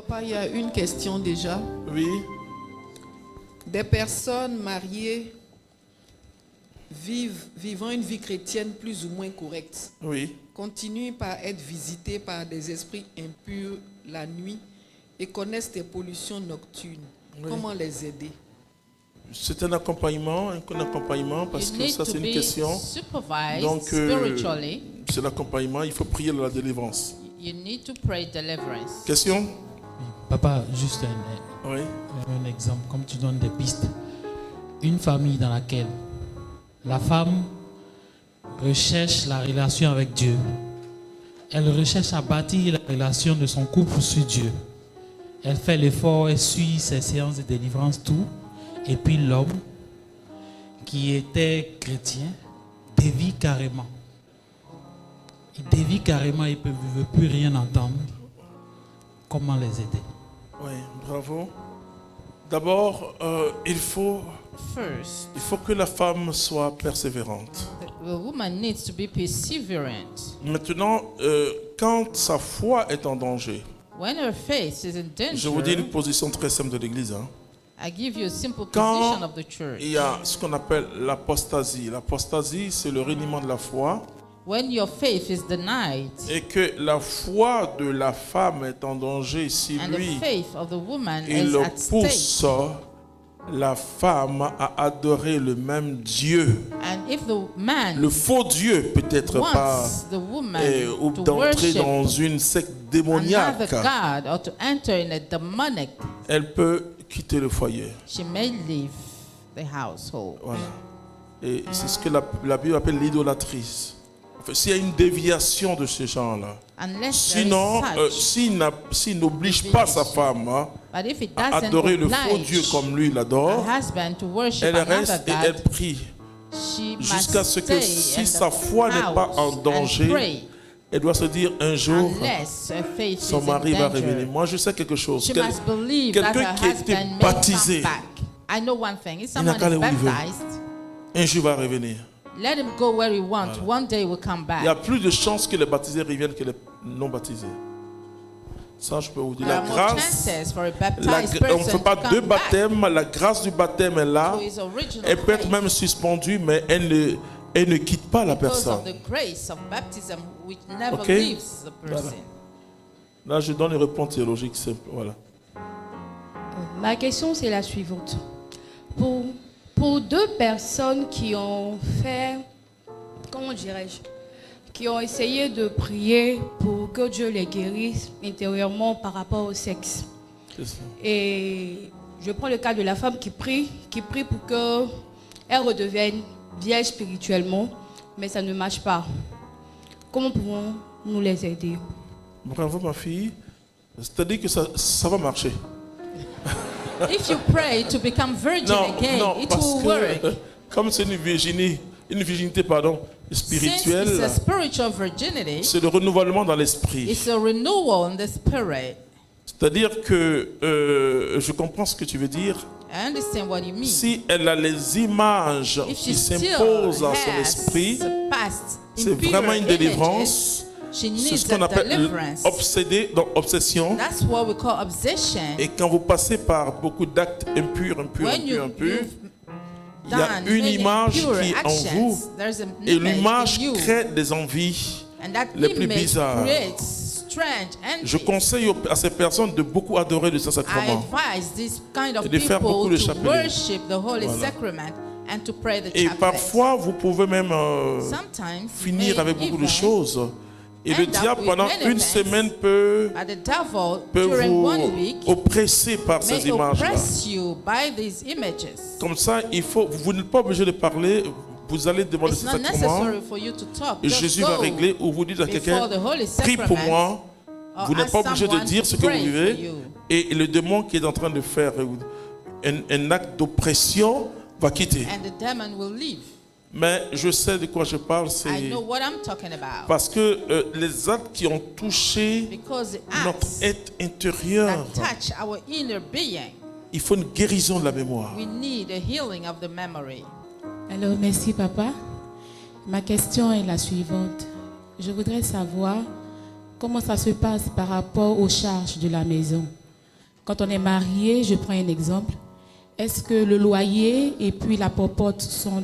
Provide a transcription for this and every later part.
Papa, il y a une question déjà. Oui. Des personnes mariées vivant une vie chrétienne plus ou moins correcte, Oui. continuent par être visitées par des esprits impurs la nuit et connaissent des pollutions nocturnes. Oui. Comment les aider? C'est un accompagnement parce que ça c'est une question. Donc c'est l'accompagnement, il faut prier la délivrance. You need to pray deliverance. Question? Papa, juste Oui. un exemple, comme tu donnes des pistes. Une famille dans laquelle la femme recherche la relation avec Dieu. Elle recherche à bâtir la relation de son couple sur Dieu. Elle fait l'effort, elle suit ses séances de délivrance, tout. Et puis l'homme, qui était chrétien, dévie carrément. Il dévie carrément, il ne veut plus rien entendre. Comment les aider? Oui, bravo. D'abord, il faut que la femme soit persévérante. The woman needs to be perseverant. Maintenant, quand sa foi est en danger, When her faith is in danger, je vous dis une position très simple de l'Église. I give you a simple Quand position of the church. il y a ce qu'on appelle l'apostasie. L'apostasie, c'est le reniement de la foi. When your faith is denied, Et que la foi de la femme est en danger si and lui, the faith of the woman il is at pousse stake, la femme à adorer le même Dieu. and if the man Le faux Dieu, peut-être pas, wants the woman ou to d'entrer worship dans une secte another démoniaque, god or to enter in a demonic, elle peut quitter le foyer. she may leave the household. Voilà. Et c'est ce que la Bible appelle l'idolâtrie. Enfin, s'il y a une déviation de ce genre-là, Unless there is sinon, such, s'il n'oblige pas sa femme but if it à doesn't adorer le faux Dieu oblige comme lui her l'adore, husband to worship elle another reste et elle god, prie she jusqu'à must ce que stay in si sa the foi n'est pas en house and danger, pray elle doit se dire un jour, unless her faith son is mari in va danger. revenir. Moi, je sais quelque chose. She must believe that Quelqu'un her qui a été husband may baptisé, come back. I know one thing. If Il n'a someone qu'à aller is où il veut. baptized, un jour va revenir. let him go where he wants. One day he will come Il y a back. plus de chances que les baptisés reviennent que les non baptisés. Ça, je peux vous dire. There La are more grâce, chances for a baptized on ne fait person pas to deux come back baptêmes. La grâce du baptême est là. to his original Elle peut être faith même suspendue, mais elle ne quitte pas la because of personne. the grace of baptism which never Ok? leaves the person. Voilà. Là, je donne une réponse théologique simple. Voilà. Ma question, c'est la suivante. Pour deux personnes qui ont fait, comment dirais-je, qui ont essayé de prier pour que Dieu les guérisse intérieurement par rapport au sexe. C'est ça. Et je prends le cas de la femme qui prie pour qu'elle redevienne vierge spirituellement, mais ça ne marche pas. Comment pouvons-nous les aider? Bravo, ma fille. C'est-à-dire que ça va marcher. If you pray to become virgin again, it parce will que work. comme c'est une virginité, Since spirituelle, it's a spiritual virginity, c'est le renouvellement dans l'esprit. it's a renewal in the spirit. C'est-à-dire que je comprends ce que tu veux dire. I understand what you mean. Si elle a les images If she qui still s'imposent à son has esprit, the past c'est impure vraiment une images, délivrance. she C'est needs ce qu'on a appelle deliverance. obsédé, donc obsession. That's what we call obsession. Et quand vous passez par beaucoup d'actes impurs, When il y a done une many image impure qui est en actions, vous. there's an Et image l'image in you, crée des envies and that les plus image bizarres. creates strange Je envy. conseille à ces personnes de beaucoup adorer le I Saint-Sacrement. advise this kind of Et de faire beaucoup people de to chapelets. worship the Holy Voilà. Sacrament and to pray the Et chaplet. parfois, vous pouvez même Sometimes you finir may avec beaucoup de even choses. Et le end up diable, with pendant many une offenses. semaine, peut But the devil, vous during 1 week, oppresser par ces may images-là. oppress you by these images. Comme ça, vous n'êtes pas obligé de parler. Vous allez demander It's ce not sacrement. necessary for you to talk. Et Just Jésus go va régler. Ou vous dites à quelqu'un, before the Holy prie pour Sacrament, moi. or Vous n'êtes ask pas obligé de someone dire to ce que vous pray for vivez. you. Et le démon qui est en train de faire un acte d'oppression va quitter. And the demon will leave. Mais je sais de quoi je parle. I C'est know what I'm talking about. parce que les actes qui ont touché Because the notre acts être intérieur, that touch our inner being, il faut une guérison de la mémoire. we need a healing of the memory. Alors, merci papa. Ma question est la suivante. Je voudrais savoir comment ça se passe par rapport aux charges de la maison. quand on est marié, je prends un exemple, est-ce que le loyer et puis la popote sont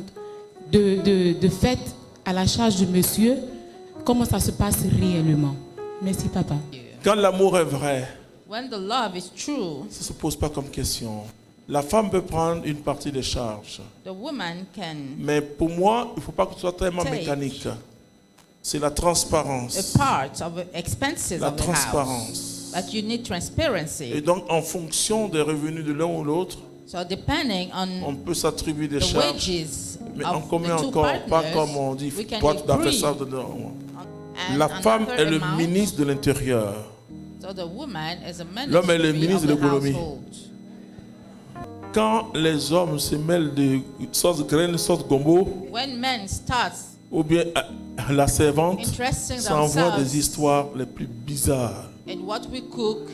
de fait à la charge de monsieur? Comment ça se passe réellement? Merci, papa. Quand l'amour est vrai, when the love is true, ça ne se pose pas comme question. La femme peut prendre une partie des charges. the woman can Mais pour moi, il ne faut pas que ce soit tellement take mécanique. C'est la transparence. a part of the expenses La of the house. transparence. But you need Et transparency. donc, en fonction des revenus de l'un ou l'autre, So depending on on peut s'attribuer des the charges. wages Mais en of commun the two encore, pas partners, comme on dit, we can toi tu dois faire agree ça. on La femme another est le amount. ministre de l'Intérieur. So the woman is a L'homme est le ministry ministre of de the l'économie. household. Quand les hommes se mêlent de sauce graine, sauce gombo, When men start ou bien la servante interesting s'envoie themselves des histoires les plus bizarres. in what we cook,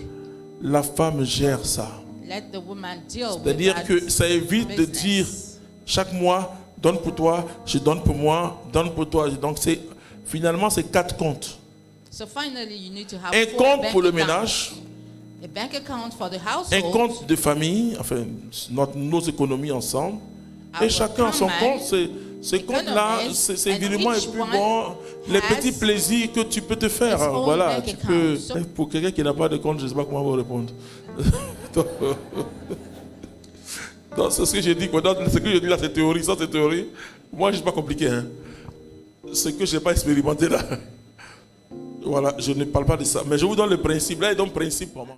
La femme gère ça. let the woman deal with C'est-à-dire that que ça évite de business. dire chaque mois, donne pour toi, je donne pour moi, donne pour toi. Donc finalement c'est 4 comptes. So finally, you need to have Un 4 compte bank pour le accounts. ménage, A bank account for the un household. compte de famille, enfin nos économies ensemble, et Our chacun a son common compte. Ces comptes-là, economies, ces and virements et each plus one bon, les has petits plaisirs que tu peux te faire. its own Voilà, bank tu account. peux. So- Pour quelqu'un qui n'a pas de compte, je ne sais pas comment vous répondre. Donc, c'est ce que j'ai dit. Ce que je dis là, c'est théorie. Ça, c'est théorie. Moi, je ne suis pas compliqué. Hein. Ce que je n'ai pas expérimenté là. Voilà, je ne parle pas de ça. Mais je vous donne le principe. Là, il donne le principe vraiment.